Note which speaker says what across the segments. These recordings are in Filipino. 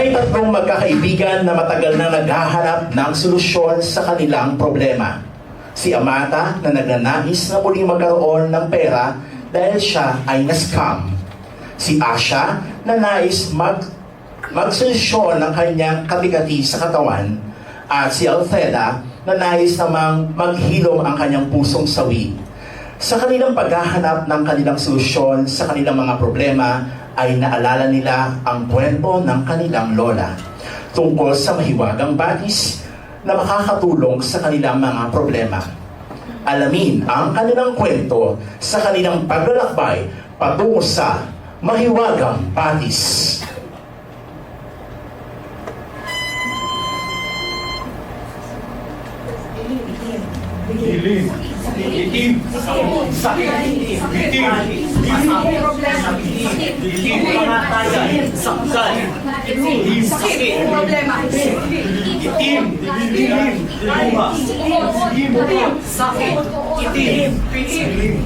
Speaker 1: May tatlong magkakaibigan na matagal na naghahanap ng solusyon sa kanilang problema. Si Amata na nagnanais na muling magkaroon ng pera dahil siya ay na-scam. Si Asha na nais magsolusyon ng kanyang kabigati sa katawan. At si Alfreda na nais namang maghilom ang kanyang pusong sawi. Sa kanilang paghahanap ng kanilang solusyon sa kanilang mga problema, ay naalala nila ang kwento ng kanilang lola tungkol sa mahiwagang batis na makakatulong sa kanilang mga problema. Alamin ang kanilang kwento sa kanilang paglalakbay patungo sa mahiwagang batis.
Speaker 2: Itim. Itim. Sakit. Itim. Itim. Pangatayan. Sakal. Itim. Sakit.
Speaker 3: Problema.
Speaker 2: Itim. Itim. Luma. Itim. Sakit. Itim. Itim.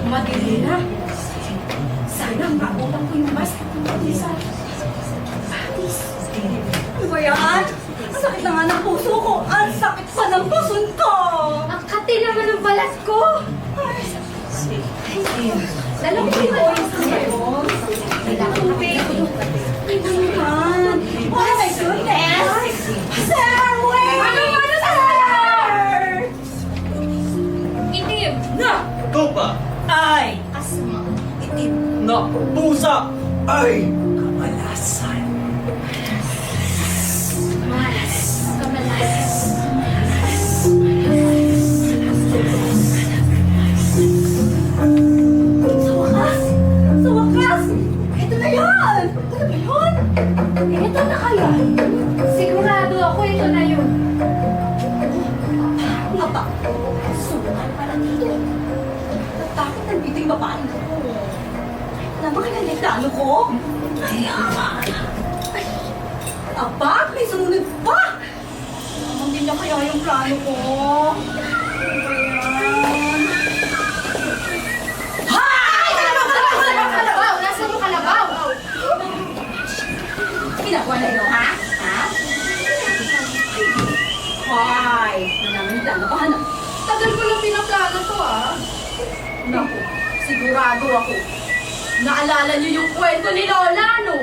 Speaker 3: Madilim na. Sana mautang ko yung mas. Ano ba yan? Ang sakit na nga ng puso ko. Ang sakit pa ng puson ko.
Speaker 4: Ang kati naman ng balat ko.
Speaker 3: Lalaki ko yung sa'yo. Kailangan na baby. Ay, naman. Oh my goodness. Sir, wait! Ano, sir?
Speaker 4: Itim.
Speaker 3: Na!
Speaker 2: Tupa.
Speaker 3: Ay!
Speaker 4: Asma.
Speaker 3: Itim.
Speaker 2: Na. Pusa. Ay.
Speaker 3: Kamalasan.
Speaker 4: Malas. Kamalas.
Speaker 3: Sa wakas! Sa wakas! Ito na yan! Ano ba yun?
Speaker 4: Ito na kaya. Sigurado ako ito na yun.
Speaker 3: Aba, subukan pala dito. Natakot ng biting babae ko. Alam mo kaya nagtalo ko? Ay, aba, may sumunod pa! Hindi niya kaya yung plano ko. Ano ba yan? Hay!
Speaker 4: Kalabaw! Nasaan yung kalabaw?
Speaker 3: Ginagawa na ito, ha? Ha? Hoy! Namin plano ka, hanap.
Speaker 4: Tagal ko lang pinaplano to
Speaker 3: Naku, sigurado ako.
Speaker 4: Naalala niyo yung kwento ni Lola, no?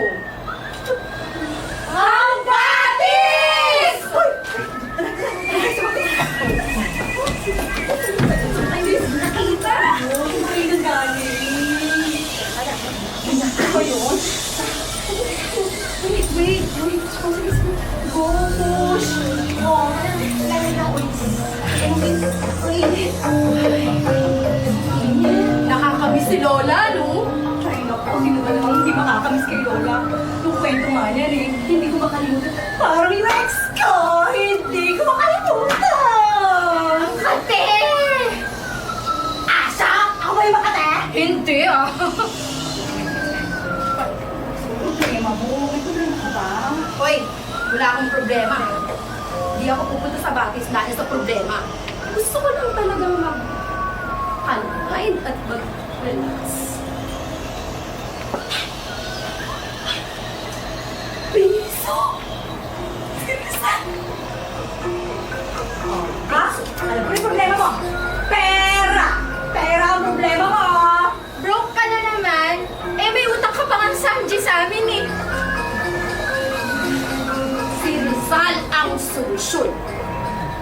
Speaker 3: Ang batis! Uy! Nakita? Ay, nagaling. Ano ba yun? Wait. Gosh! Oh,
Speaker 4: Nakakamiss si Lola, no?
Speaker 3: ay, naku, sino ba namang hindi makakamiss kay Lola? Yung kwento nga niyan eh, hindi ko makalimutan. Parang yung ex ko, hindi ko makalimutan!
Speaker 4: Ang kati!
Speaker 3: Asa! Ako ba yung makate?
Speaker 4: Hindi,
Speaker 3: Problema mo, may problema ka ba?
Speaker 4: Hoy, wala akong problema. Hindi ako pupunta sa batis dahil sa problema. Gusto ko lang talagang mag-unwind at mag-relax.
Speaker 3: Piso! Seriousan! Ha? Alam ko yung problema mo? Pera! Pera ang problema mo!
Speaker 4: Broke ka na naman. Eh, may utang ka pa nga Sanji sa amin eh. Si Rizal ang solusyon.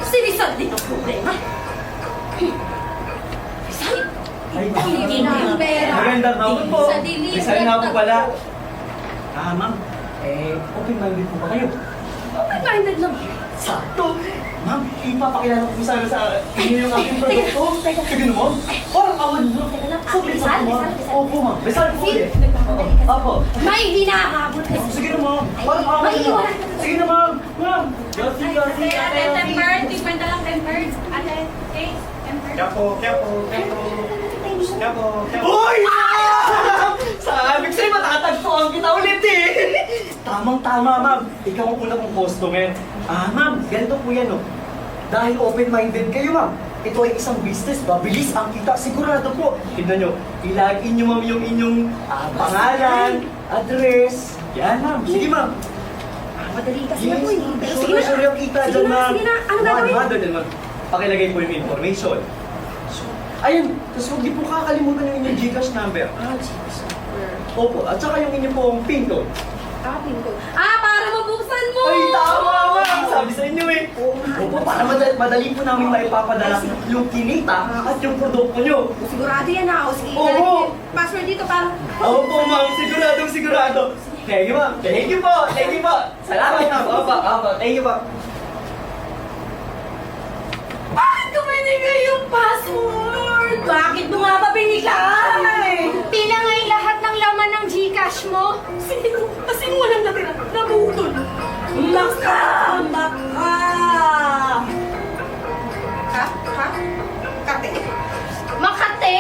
Speaker 4: Si Rizal din ang problema. Rizal,
Speaker 2: Ay,
Speaker 4: hindi na ang pera.
Speaker 2: Magandang hapon po.
Speaker 4: Sa delivery.
Speaker 2: Isa nga po pala. Ma'am. Open-minded po ba kayo?
Speaker 4: Open-minded lang.
Speaker 2: Sakto. Ma'am, ipapakilala ko sana sa inyo yung aking produkto. Sige naman. Parang awan mo.
Speaker 4: Teka lang,
Speaker 2: Sobrang
Speaker 4: Rizal,
Speaker 2: sakto, ma'am.
Speaker 4: Rizal.
Speaker 2: Opo, ma'am. Rizal po
Speaker 4: Sige,
Speaker 2: eh.
Speaker 4: nagpapadali ka.
Speaker 2: Opo.
Speaker 4: May hindi nakakabot kasi.
Speaker 2: Sige na, ma'am. Parang awan mo.
Speaker 4: Maiiwan.
Speaker 2: Sige na, ma'am. Ma'am. Yossi, Yossi.
Speaker 4: Ate, tempered. Tigwenta lang tempered. Ate, tempered.
Speaker 2: Kapo. Uy! Sabi ko sa'yo, matatagpuan kita ulit eh! Tamang-tama, ma'am. Ikaw ang una kong customer. Ma'am, ganito po yan, oh. Dahil open-minded kayo, ma'am. ito ay isang business, mabilis ang kita, sigurado po. Tignan nyo, ilagin nyo ma'am yung inyong pangalan, address. Yan ma'am, sige ma'am.
Speaker 4: Madali kasi
Speaker 2: Yes,
Speaker 4: ako eh. Pero sige na.
Speaker 2: sure yung kita
Speaker 4: Sige
Speaker 2: dyan
Speaker 4: na,
Speaker 2: ma'am.
Speaker 4: sige na. Ano gagawin?
Speaker 2: 100 din ma'am. Pakilagay po yung information. So, ayun, tapos huwag niyo po kakalimutan yung inyong Gcash number. Opo, at saka yung inyong pong PIN code.
Speaker 4: Para mabuksan mo!
Speaker 2: Ay, tama ma'am! Sabi sa inyo eh. Opo, para madali po namin maipapadala yung kinita at yung produkto nyo.
Speaker 4: Sigurado yan ako. Sige,
Speaker 2: Oo.
Speaker 4: ilalagay ko yung password dito para...
Speaker 2: Opo ma'am, sigurado. Thank you ma'am. Thank you po. Salamat ma'am. Opo. Thank you po.
Speaker 3: Bakit ko binigay yung password? Bakit mo nga ba binigay?
Speaker 4: Tinangay lahat ng laman ng Gcash mo.
Speaker 3: Sino? Kasing walang natira. Nabutol. Baka!
Speaker 4: Ha? Kate? Makate?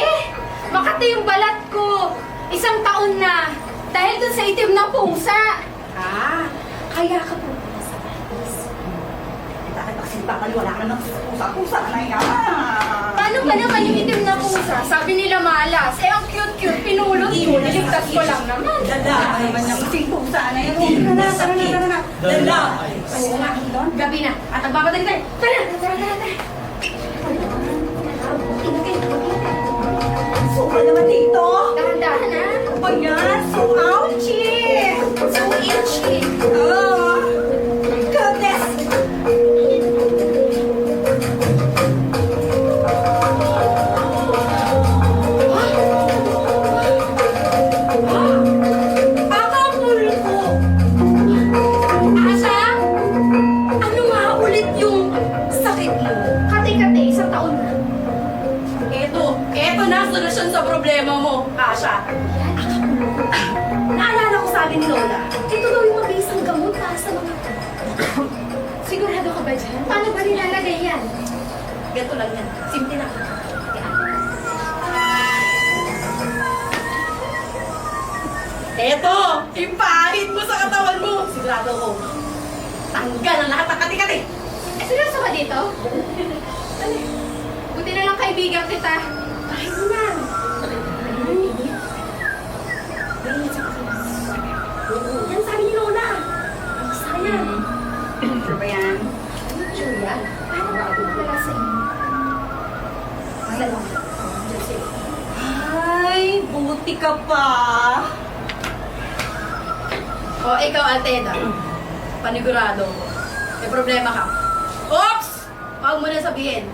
Speaker 4: Makate yung balat ko. 1 taon na. Dahil dun sa itim na pusa. Kaya ka po sa Paris.
Speaker 3: Bakit pagsinta wala ka ng pusa-pusa na yan?
Speaker 4: Paano ba naman yung itim na pusa? Sabi nila malas. Ang cute-cute. Pinulot ko. Niligtas ko lang naman.
Speaker 3: Dala naman yung kasing pusa na yan. Tara na. Dala.
Speaker 4: Oo nga, gabi na. At nagbabatali tayo. Tara.
Speaker 3: Suka naman dito.
Speaker 4: Dahan-dahan na.
Speaker 3: Ano yan? So ouchie!
Speaker 4: So itchy.
Speaker 3: Oh, goodness! Akapul ko!
Speaker 4: Asa? Ano nga ulit yung sakit mo? Kate-kate, 1 taon na.
Speaker 3: Eto na ang solusyon sa problema mo, Asha.
Speaker 4: Naalala ko sabi ni Lola, ito daw yung mabisang gamot para sa mga... Sigurado ka ba dyan? Paano ba nilalagay yan?
Speaker 3: Ganito lang yan. Simple na. Eto! Ipahid mo sa katawan mo! Sigurado ko. Tanggal ang lahat ng kati-kati!
Speaker 4: Eh, seryoso ka dito? Buti na lang kaibigan kita. Ay, na. Yan sabi ni Lola. Sayang.
Speaker 3: Ano ba yan?
Speaker 4: Sure yan. Paano ba ako wala sa inyo? Salamat.
Speaker 3: Ay, buti ka pa.
Speaker 4: O, ikaw, Alteda. Panigurado ko. May problema ka. Oops! Huwag mo na sabihin.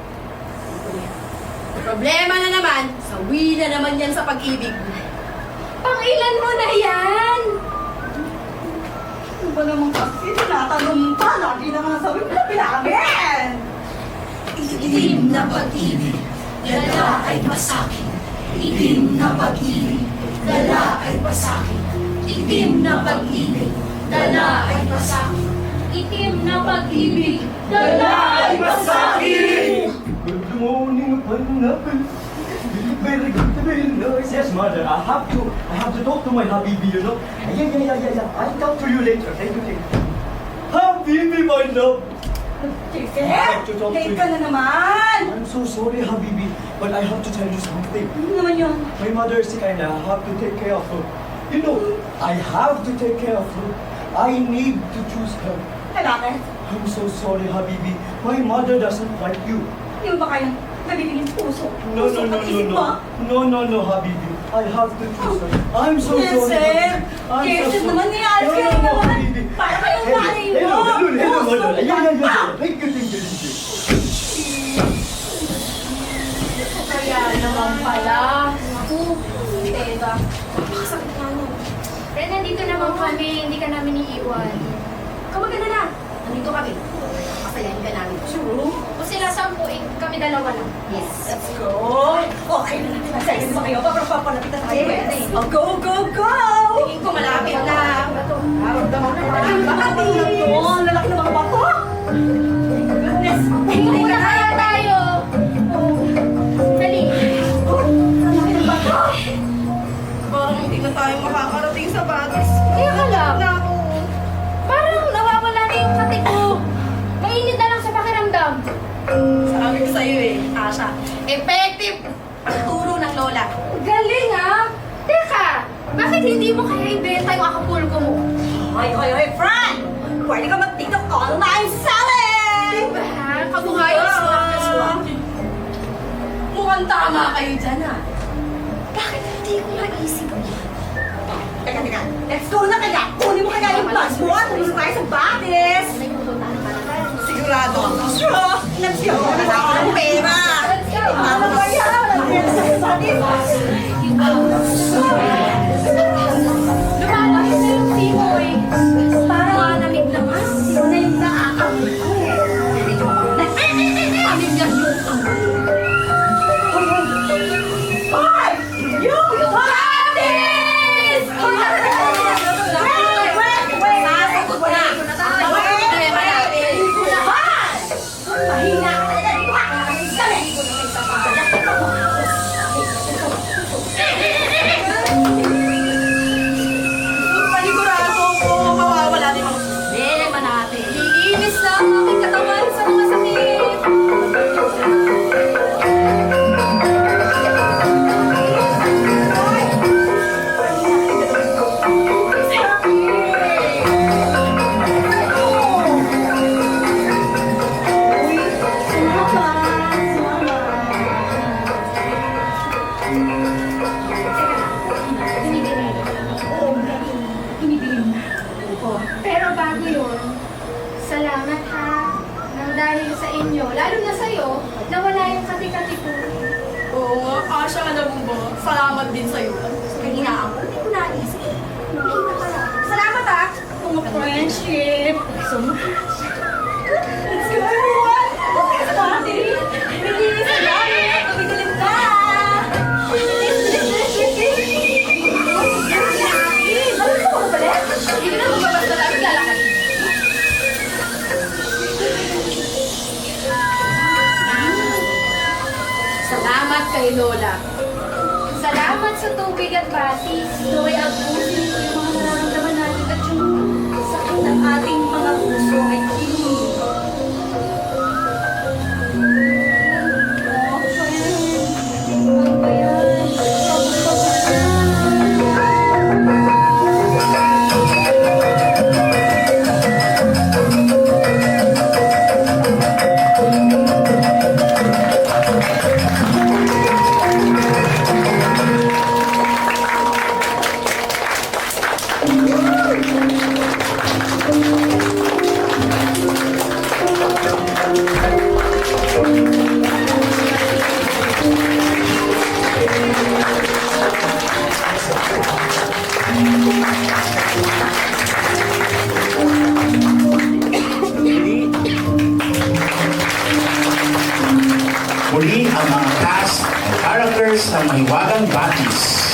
Speaker 4: Problema na naman, sawi na naman yan sa pag-ibig. Pangilan mo na yan!
Speaker 3: Ano ba naman kasi? Tinatanong pa. Lagi naman sabi mo na pinamin.
Speaker 5: Itim na pag-ibig, dala ay pasakin. Itim na pag-ibig, dala ay pasakin. Itim na pag-ibig, dala ay pasakin.
Speaker 4: Itim na pag-ibig,
Speaker 2: Dala ay masakin! Good morning, pineapple. Very good to be nice. Yes, mother. I have to talk to my Habibi, you know. Yeah. I'll talk to you later. Thank you. Habibi, my love.
Speaker 3: Joseph! Late ka na naman!
Speaker 2: I'm so sorry, Habibi, but I have to tell you something.
Speaker 3: Ano naman yun?
Speaker 2: My mother is sick and I have to take care of her. You know, I have to take care of her. I need to choose her.
Speaker 3: Ay, bakit?
Speaker 2: I'm so sorry, Habibi. My mother doesn't like you.
Speaker 3: Hindi mo ba kayang nabibigyan puso?
Speaker 2: No,
Speaker 3: Puso at isip mo?
Speaker 2: No, Habibi. I have to choose her. I'm so
Speaker 3: Yes,
Speaker 2: sorry.
Speaker 3: sir.
Speaker 2: I'm
Speaker 3: Yes,
Speaker 2: so
Speaker 3: sir
Speaker 2: sorry.
Speaker 3: naman ni Alfred
Speaker 2: No,
Speaker 3: naman.
Speaker 2: Habibi.
Speaker 3: Para kayong nanay mo.
Speaker 2: Hello,
Speaker 3: Puso
Speaker 2: mother.
Speaker 3: ka
Speaker 2: Yeah.
Speaker 3: pa.
Speaker 2: Thank you.
Speaker 4: Kaya naman pala. Naku, Teda. Napakasakit nga nun. Pero nandito naman kami, hindi ka namin iiwan. Kamag na na. Nandito kami. Pasayahin ka namin.
Speaker 3: Sure.
Speaker 4: O sila 10, kami 2 lang. Yes.
Speaker 3: Let's go. Okay na natin. Masayang ba kayo? Papalapit na tayo.
Speaker 4: Yes.
Speaker 3: Oh, go!
Speaker 4: Tingin ko malapit na.
Speaker 3: Nararamdaman ko na. Ang lalaki ng mga bato. Goodness.
Speaker 4: Hindi na kaya tayo. Dali.
Speaker 3: Ang laki ng bato.
Speaker 4: Parang hindi na tayo makakarating sa batis. Kaya ka lang. Parang nawawala na yung kati ko. Mainit na lang sa pakiramdam.
Speaker 3: Sabi ko sa'yo eh, Asha.
Speaker 4: Effective turo ng lola. Galing ah! Teka, bakit hindi mo kaya ibenta yung Acapulco mo?
Speaker 3: Hoy, Fran! Pwede ka mag-TikTok online selling!
Speaker 4: Diba? Kamukha yung swak na swak.
Speaker 3: Mukhang tama kayo dyan, ha?
Speaker 4: Bakit hindi ko maisip yan?
Speaker 3: Teka. Let's go na kaya! Kunin mo kaya yung bags mo at tuloy tayo sa Batis!
Speaker 4: May pupuntahan ka na tayo.
Speaker 3: Sigurado ako. Sure! Let's go! Wala na ako ng pera!
Speaker 4: Let's go!
Speaker 3: Ano ba yan? Wala na pera sa Batis!
Speaker 4: Lumalaki na yung timoy. Parang malamig naman. Sino na yung nakakabit ko eh. Pamilya yung
Speaker 3: Hoy! Yung Batis! Wait! Sasagot na!
Speaker 4: Mahina ka na dito ha! Dali!
Speaker 3: Panigurado ko, mawawala din ako.
Speaker 4: Hindi naman natin. Liinis lang ang aking katawan sa mga sakit. Pero bago yun, salamat ha. Nang dahil sa inyo, lalo na sa'yo, nawala yung kati-kati ko.
Speaker 3: Oo nga, kasya ka na ba? Salamat din sa'yo.
Speaker 4: Kanina ako, hindi ko naisip. Hindi na pala. Salamat ha.
Speaker 3: Mga friendship.
Speaker 4: So much. Let's go everyone! Let's go party! Bilis na dami! Tumigilim ka! Ano ba balik? Hindi na magbabasta lang, lalakad. Salamat kay Lola. Salamat sa tubig at batis. Naway abusin ko yung mga nararamdaman natin at yung sakit ng ating mga puso ay kinuhin. Ano ba yan?
Speaker 1: Muli ang mga cast and characters ng Mahiwagang Batis.